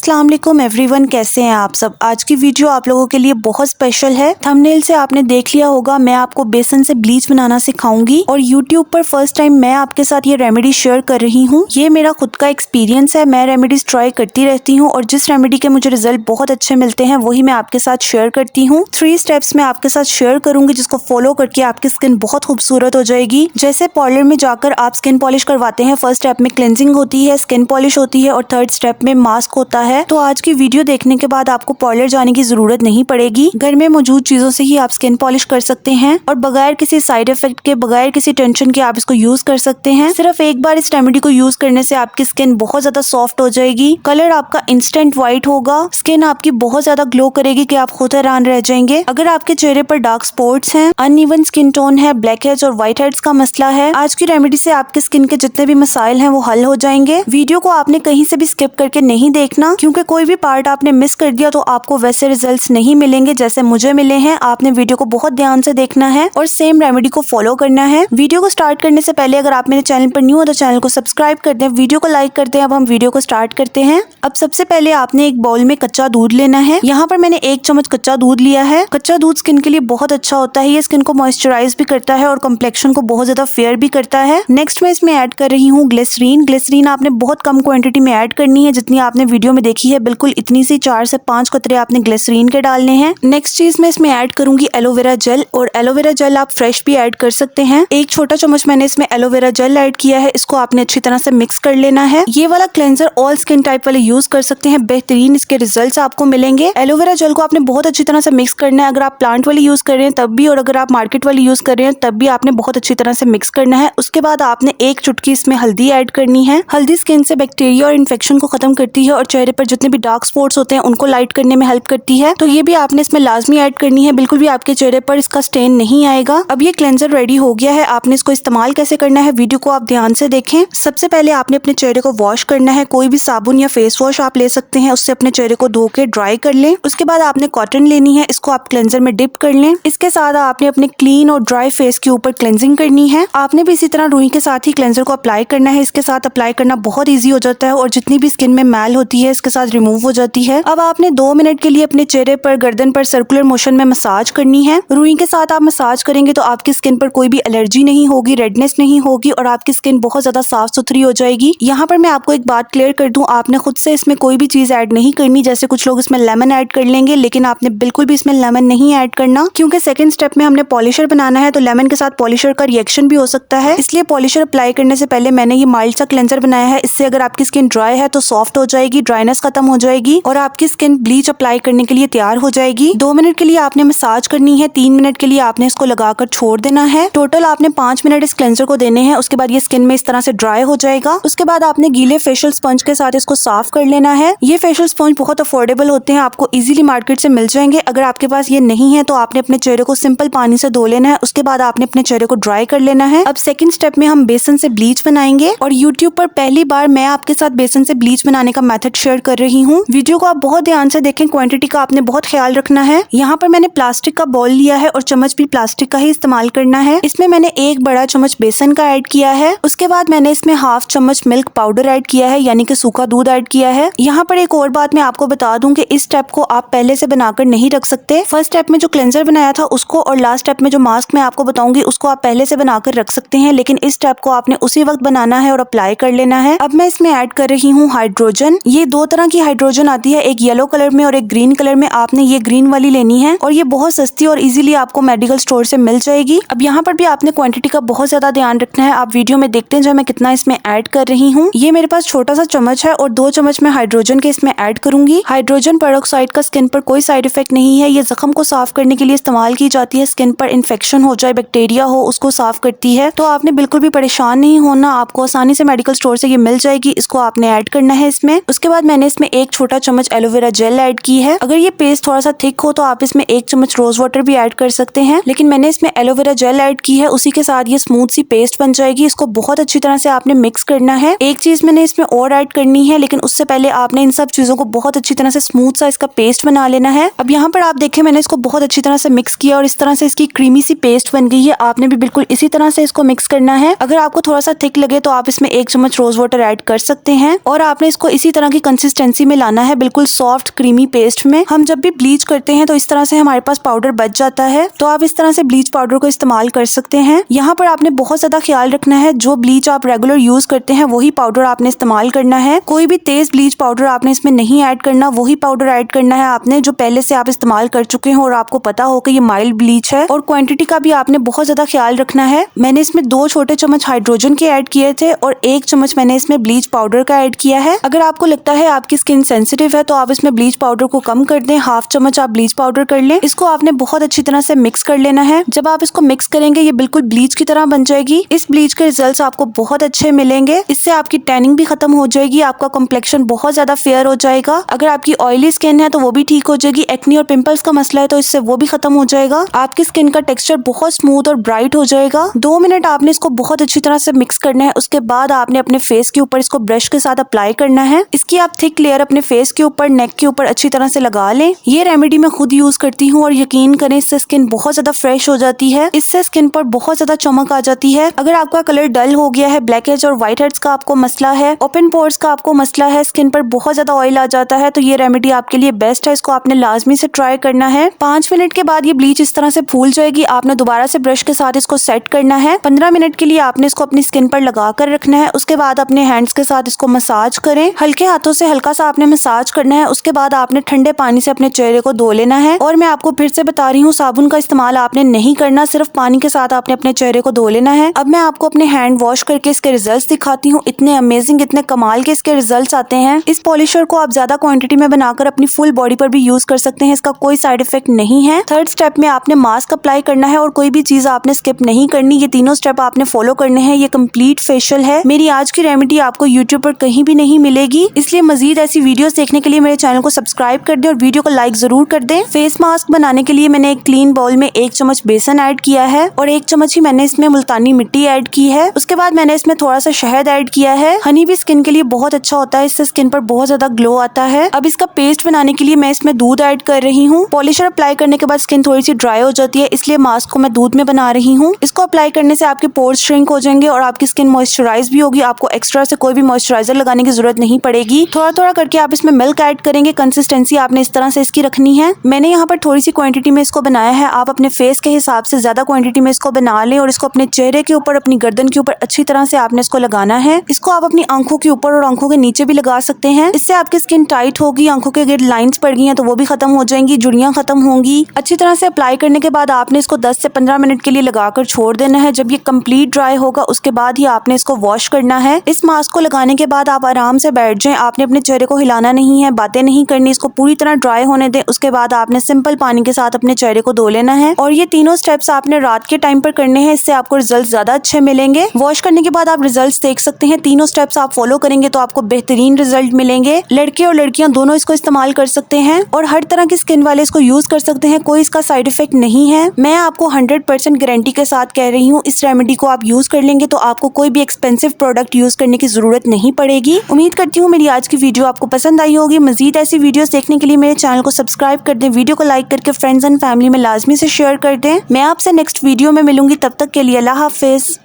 अस्सलाम वालेकुम एवरीवन, कैसे हैं आप सब। आज की वीडियो आप लोगों के लिए बहुत स्पेशल है। थंबनेल से आपने देख लिया होगा, मैं आपको बेसन से ब्लीच बनाना सिखाऊंगी और यूट्यूब पर फर्स्ट टाइम मैं आपके साथ ये रेमेडी शेयर कर रही हूँ। ये मेरा खुद का एक्सपीरियंस है, मैं रेमेडीज ट्राई करती रहती हूँ और जिस रेमेडी के मुझे रिजल्ट बहुत अच्छे मिलते हैं वही मैं आपके साथ शेयर करती हूँ। 3 स्टेप्स मैं आपके साथ शेयर करूंगी जिसको फॉलो करके आपकी स्किन बहुत खूबसूरत हो जाएगी। जैसे पार्लर में जाकर आप स्किन पॉलिश करवाते हैं, फर्स्ट स्टेप में क्लेंजिंग होती है, स्किन पॉलिश होती है और थर्ड स्टेप में मास्क होता है। तो आज की वीडियो देखने के बाद आपको पार्लर जाने की जरूरत नहीं पड़ेगी, घर में मौजूद चीजों से ही आप स्किन पॉलिश कर सकते हैं और बगैर किसी साइड इफेक्ट के, बगैर किसी टेंशन के आप इसको यूज कर सकते हैं। सिर्फ एक बार इस रेमेडी को यूज करने से आपकी स्किन बहुत ज्यादा सॉफ्ट हो जाएगी, कलर आपका इंस्टेंट व्हाइट होगा, स्किन आपकी बहुत ज्यादा ग्लो करेगी कि आप खुद हैरान रह जाएंगे। अगर आपके चेहरे पर डार्क स्पॉट्स हैं, अनइवन स्किन टोन है, ब्लैक हेड्स और व्हाइट हेड्स का मसला है, आज की रेमेडी से आपके स्किन के जितने भी मसाइल हैं वो हल हो जाएंगे। वीडियो को आपने कहीं से भी स्किप करके नहीं देखना, क्योंकि कोई भी पार्ट आपने मिस कर दिया तो आपको वैसे रिजल्ट्स नहीं मिलेंगे जैसे मुझे मिले हैं। आपने वीडियो को बहुत ध्यान से देखना है और सेम रेमेडी को फॉलो करना है। वीडियो को स्टार्ट करने से पहले अगर आप मेरे चैनल पर न्यू हो तो चैनल को सब्सक्राइब कर दें, वीडियो को लाइक कर दें। अब हम वीडियो को स्टार्ट करते हैं। अब सबसे पहले आपने एक बाउल में कच्चा दूध लेना है। यहाँ पर मैंने 1 चम्मच कच्चा दूध लिया है। कच्चा दूध स्किन के लिए बहुत अच्छा होता है, ये स्किन को मॉइस्चराइज भी करता है और कम्प्लेक्शन को बहुत ज्यादा फेयर भी करता है। नेक्स्ट मैं इसमें ऐड कर रही हूँ ग्लिसरीन। ग्लिसरीन आपने बहुत कम क्वांटिटी में ऐड करनी है, जितनी आपने वीडियो में देखी है बिल्कुल इतनी सी 4 से 5 कतरे आपने ग्लिसरीन के डालने हैं। नेक्स्ट चीज मैं इसमें ऐड करूंगी एलोवेरा जेल, और एलोवेरा जेल आप फ्रेश भी ऐड कर सकते हैं। 1 छोटा चम्मच मैंने इसमें एलोवेरा जेल ऐड किया है, इसको आपने अच्छी तरह से मिक्स कर लेना है। ये वाला क्लेंजर ऑल स्किन टाइप वाले यूज कर सकते हैं, बेहतरीन इसके रिजल्ट्स आपको मिलेंगे। एलोवेरा जेल को आपने बहुत अच्छी तरह से मिक्स करना है, अगर आप प्लांट वाली यूज कर रहे हैं तब भी और अगर आप मार्केट वाली यूज कर रहे हैं तब भी आपने बहुत अच्छी तरह से मिक्स करना है। उसके बाद आपने 1 चुटकी इसमें हल्दी ऐड करनी है। हल्दी स्किन से बैक्टीरिया और इन्फेक्शन को खत्म करती है और चेहरे पर जितने भी डार्क स्पॉट्स होते हैं उनको लाइट करने में हेल्प करती है, तो ये भी आपने इसमें लाजमी ऐड करनी है, बिल्कुल भी आपके चेहरे पर इसका स्टेन नहीं आएगा। अब ये क्लेंजर रेडी हो गया है, आपने इसको इस्तेमाल कैसे करना है वीडियो को आप ध्यान से देखें। सबसे पहले आपने अपने चेहरे को वॉश करना है, कोई भी साबुन या फेस वॉश आप ले सकते हैं, उससे अपने चेहरे को धो के ड्राई कर लें। उसके बाद आपने कॉटन लेनी है, इसको आप क्लेंजर में डिप कर लें। इसके साथ आपने अपने क्लीन और ड्राई फेस के ऊपर क्लेंजिंग करनी है। आपने भी इसी तरह रुई के साथ ही क्लेंजर को अप्लाई करना है, इसके साथ अप्लाई करना बहुत ईजी हो जाता है और जितनी भी स्किन में मैल होती है इसके साथ रिमूव हो जाती है। अब आपने 2 मिनट के लिए अपने चेहरे पर, गर्दन पर सर्कुलर मोशन में मसाज करनी है। रुई के साथ आप मसाज करेंगे तो आपकी स्किन पर कोई भी एलर्जी नहीं होगी, रेडनेस नहीं होगी और आपकी स्किन बहुत ज्यादा साफ सुथरी हो जाएगी। यहाँ पर मैं आपको एक बात क्लियर कर दूं, आपने खुद से इसमें कोई भी चीज ऐड नहीं करनी। जैसे कुछ लोग इसमें लेमन ऐड कर लेंगे, लेकिन आपने बिल्कुल भी इसमें लेमन नहीं ऐड करना, क्योंकि सेकंड स्टेप में हमने पॉलिशर बनाना है, तो लेमन के साथ पॉलिशर का रिएक्शन भी हो सकता है। इसलिए पॉलिशर अप्लाई करने से पहले मैंने ये माइल्ड सा क्लेंजर बनाया है। इससे अगर आपकी स्किन ड्राई है तो सॉफ्ट हो जाएगी, ड्राइनेस खत्म हो जाएगी और आपकी स्किन ब्लीच अप्लाई करने के लिए तैयार हो जाएगी। 2 मिनट के लिए आपने मसाज करनी है, 3 मिनट के लिए आपने इसको लगाकर छोड़ देना है। टोटल आपने 5 मिनट इस क्लेंजर को देने हैं। उसके बाद ये स्किन में इस तरह से ड्राई हो जाएगा। उसके बाद आपने गीले फेशियल स्पंज के साथ इसको साफ कर लेना है। ये फेशियल स्पंज बहुत अफोर्डेबल होते हैं, आपको इजीली मार्केट से मिल जाएंगे। अगर आपके पास ये नहीं है तो आपने अपने चेहरे को सिंपल पानी से धो लेना है। उसके बाद आपने अपने चेहरे को ड्राई कर लेना है। अब सेकंड स्टेप में हम बेसन से ब्लीच बनाएंगे और यूट्यूब पर पहली बार मैं आपके साथ बेसन से ब्लीच बनाने का मेथड शेयर कर रही हूँ। वीडियो को आप बहुत ध्यान से देखें, क्वांटिटी का आपने बहुत ख्याल रखना है। यहाँ पर मैंने प्लास्टिक का बाउल लिया है और चम्मच भी प्लास्टिक का ही इस्तेमाल करना है। इसमें मैंने 1 बड़ा चम्मच बेसन का ऐड किया है। उसके बाद मैंने इसमें ½ चम्मच मिल्क पाउडर ऐड किया है, यानी कि सूखा दूध ऐड किया है। यहाँ पर एक और बात मैं आपको बता दूं कि इस स्टेप को आप पहले से बनाकर नहीं रख सकते। फर्स्ट स्टेप में जो क्लेंजर बनाया था उसको और लास्ट स्टेप में जो मास्क मैं आपको बताऊंगी उसको आप पहले से बनाकर रख सकते हैं, लेकिन इस स्टेप को आपने उसी वक्त बनाना है और अप्लाई कर लेना है। अब मैं इसमें ऐड कर रही हूँ हाइड्रोजन। ये 2 तरह की हाइड्रोजन आती है, एक येलो कलर में और एक ग्रीन कलर में। आपने ये ग्रीन वाली लेनी है और ये बहुत सस्ती और इजीली आपको मेडिकल स्टोर से मिल जाएगी। अब यहाँ पर भी आपने क्वांटिटी का बहुत ज्यादा ध्यान रखना है। आप वीडियो में देखते हैं जो मैं कितना इसमें ऐड कर रही हूँ। ये मेरे पास छोटा सा चम्मच है और 2 चम्मच मैं हाइड्रोजन के इसमें ऐड करूंगी। हाइड्रोजन पेरोक्साइड का स्किन पर कोई साइड इफेक्ट नहीं है, ये जख्म को साफ करने के लिए इस्तेमाल की जाती है। स्किन पर इन्फेक्शन हो जाए, बैक्टीरिया हो, उसको साफ करती है। तो आपने बिल्कुल भी परेशान नहीं होना, आपको आसानी से मेडिकल स्टोर से ये मिल जाएगी। इसको आपने ऐड करना है इसमें। उसके बाद मैंने इसमें 1 छोटा चम्मच एलोवेरा जेल ऐड की है। अगर ये पेस्ट थोड़ा सा थिक हो तो आप इसमें 1 चम्मच रोज वाटर भी ऐड कर सकते हैं, लेकिन मैंने इसमें एलोवेरा जेल ऐड की है, उसी के साथ ये स्मूथ सी पेस्ट बन जाएगी। इसको बहुत अच्छी तरह से आपने मिक्स करना है। एक चीज मैंने इसमें और ऐड करनी है, लेकिन उससे पहले आपने इन सब चीजों को बहुत अच्छी तरह से स्मूथ सा इसका पेस्ट बना लेना है। अब यहाँ पर आप देखें मैंने इसको बहुत अच्छी तरह से मिक्स किया और इस तरह से इसकी क्रीमी सी पेस्ट बन गई है। आपने भी बिल्कुल इसी तरह से इसको मिक्स करना है। अगर आपको थोड़ा सा थिक लगे तो आप इसमें 1 चम्मच रोज वाटर ऐड कर सकते हैं और आपने इसको इसी तरह की कंसिस्टेंसी में लाना है, बिल्कुल सॉफ्ट क्रीमी पेस्ट में। हम जब भी ब्लीच करते हैं तो इस तरह से हमारे पास पाउडर बच जाता है, तो आप इस तरह से ब्लीच पाउडर को इस्तेमाल कर सकते हैं। यहाँ पर आपने बहुत ज्यादा ख्याल रखना है, जो ब्लीच आप रेगुलर यूज करते हैं वही पाउडर आपने इस्तेमाल करना है। कोई भी तेज ब्लीच पाउडर आपने इसमें नहीं ऐड करना, वही पाउडर ऐड करना है आपने जो पहले से आप इस्तेमाल कर चुके हो और आपको पता हो कि ये माइल्ड ब्लीच है। और क्वांटिटी का भी आपने बहुत ज्यादा ख्याल रखना है। मैंने इसमें 2 छोटे चम्मच हाइड्रोजन के ऐड किए थे और 1 चम्मच मैंने इसमें ब्लीच पाउडर का ऐड किया है। अगर आपको लगता है आपकी स्किन सेंसिटिव है तो आप इसमें ब्लीच पाउडर को कम कर दें, 1/2 चम्मच आप ब्लीच पाउडर कर लें। इसको आपने बहुत अच्छी तरह से मिक्स कर लेना है। जब आप इसको मिक्स करेंगे ये बिल्कुल ब्लीच की तरह बन जाएगी। इस ब्लीच के रिजल्ट्स आपको बहुत अच्छे मिलेंगे। इससे आपकी टैनिंग भी खत्म हो जाएगी, आपका कॉम्प्लेक्शन बहुत ज्यादा फेयर हो जाएगा। अगर आपकी ऑयली स्किन है तो वो भी ठीक हो जाएगी। एक्नी और पिंपल्स का मसला है तो इससे वो भी खत्म हो जाएगा। आपकी स्किन का टेक्सचर बहुत स्मूथ और ब्राइट हो जाएगा। 2 मिनट आपने इसको बहुत अच्छी तरह से मिक्स करना है। उसके बाद आपने अपने फेस के ऊपर इसको ब्रश के साथ अप्लाई करना है। इसकी आप थिक लेयर अपने फेस के ऊपर, नेक के ऊपर अच्छी तरह से लगा लें। ये रेमेडी मैं खुद यूज करती हूँ और यकीन करें इससे स्किन बहुत ज्यादा फ्रेश हो जाती है। इससे स्किन पर बहुत ज्यादा चमक आ जाती है। अगर आपका कलर डल हो गया है, ब्लैक हेड्स और व्हाइट हेड्स का आपको मसला है, ओपन पोर्स का आपको मसला है, स्किन पर बहुत ज्यादा ऑयल आ जाता है, तो ये रेमेडी आपके लिए बेस्ट है। इसको आपने लाजमी से ट्राई करना है। 5 मिनट के बाद ये ब्लीच इस तरह से फूल जाएगी। आपने दोबारा से ब्रश के साथ इसको सेट करना है। 15 मिनट के लिए आपने इसको अपनी स्किन पर लगा कर रखना है। उसके बाद अपने हैंड्स के साथ इसको मसाज करें। हल्के हाथों से हल्का सा आपने मसाज करना है। उसके बाद आपने ठंडे पानी से अपने चेहरे को धो लेना है। और मैं आपको फिर से बता रही हूँ, साबुन का इस्तेमाल आपने नहीं करना, सिर्फ पानी के साथ आपने अपने चेहरे को धो लेना है। अब मैं आपको अपने हैंड वॉश करके इसके रिजल्ट्स दिखाती हूँ। इतने अमेजिंग, इतने कमाल के इसके रिजल्ट्स आते हैं। इस पॉलिशर को आप ज्यादा क्वांटिटी में बनाकर अपनी फुल बॉडी पर भी यूज कर सकते हैं। इसका कोई साइड इफेक्ट नहीं है। 3rd स्टेप में आपने मास्क अप्लाई करना है और कोई भी चीज आपने स्किप नहीं करनी। ये तीनों स्टेप आपने फॉलो करने हैं। ये कंप्लीट फेशियल है। मेरी आज की रेमेडी आपको यूट्यूब पर कहीं भी नहीं मिलेगी। इसलिए मजीद ऐसी वीडियोस देखने के लिए मेरे चैनल को सब्सक्राइब कर दें और वीडियो को लाइक जरूर कर दें। फेस मास्क बनाने के लिए मैंने एक क्लीन बाउल में 1 चम्मच बेसन ऐड किया है और 1 चम्मच ही मैंने इसमें मुल्तानी मिट्टी ऐड की है। उसके बाद मैंने इसमें थोड़ा सा शहद ऐड किया है। हनी भी स्किन के लिए बहुत अच्छा होता है, इससे स्किन पर बहुत ज्यादा ग्लो आता है। अब इसका पेस्ट बनाने के लिए मैं इसमें दूध ऐड कर रही हूँ। पॉलिशर अप्लाई करने के बाद स्किन थोड़ी सी ड्राई हो जाती है, इसलिए मास्क को मैं दूध में बना रही हूँ। इसको अप्लाई करने से आपके पोर्स श्रिंक हो जाएंगे और आपकी स्किन मॉइस्चराइज भी होगी। आपको एक्स्ट्रा से कोई भी मॉइस्चराइजर लगाने की जरूरत नहीं पड़ेगी। थोड़ा थोड़ा करके आप इसमें मिल्क ऐड करेंगे। कंसिस्टेंसी आपने इस तरह से इसकी रखनी है। मैंने यहाँ पर थोड़ी सी क्वांटिटी में इसको बनाया है। आप अपने फेस के हिसाब से ज्यादा क्वांटिटी में इसको बना लें और इसको अपने चेहरे के ऊपर, अपनी गर्दन के ऊपर अच्छी तरह से आपने इसको लगाना है। इसको आप अपनी आंखों के ऊपर और आंखों के नीचे भी लगा सकते हैं। इससे आपकी स्किन टाइट होगी। आंखों के अगर लाइंस पड़ गई हैं तो वो भी खत्म हो जाएंगी, जुड़ियां खत्म होंगी। अच्छी तरह से अप्लाई करने के बाद आपने इसको 10 से 15 मिनट के लिए लगाकर छोड़ देना है। जब ये कंप्लीट ड्राई होगा उसके बाद ही आपने इसको वॉश करना है। इस मास्क को लगाने के बाद आप आराम से बैठ जाएं। आपने अपने चेहरे को हिलाना नहीं है, बातें नहीं करनी। इसको पूरी तरह ड्राई होने दें। उसके बाद आपने सिंपल पानी के साथ अपने चेहरे को धो लेना है। और ये तीनों स्टेप्स आपने रात के टाइम पर करने हैं। इससे आपको रिजल्ट ज्यादा अच्छे मिलेंगे। वॉश करने के बाद आप रिजल्ट्स देख सकते हैं। तीनों स्टेप्स आप फॉलो करेंगे तो आपको बेहतरीन रिजल्ट मिलेंगे। लड़के और लड़कियां दोनों इसको इस्तेमाल कर सकते हैं और हर तरह की स्किन वाले इसको यूज कर सकते हैं। कोई इसका साइड इफेक्ट नहीं है। मैं आपको 100% गारंटी के साथ कह रही हूँ, इस रेमेडी को आप यूज कर लेंगे तो आपको कोई भी एक्सपेंसिव प्रोडक्ट यूज करने की जरूरत नहीं पड़ेगी। उम्मीद करती हूँ मेरी आज की वीडियो आपको पसंद आई होगी। मजीद ऐसी वीडियोस देखने के लिए मेरे चैनल को सब्सक्राइब कर दें। वीडियो को लाइक करके फ्रेंड्स एंड फैमिली में लाजमी से शेयर कर दें। मैं आपसे नेक्स्ट वीडियो में मिलूंगी। तब तक के लिए अल्लाह हाफिज।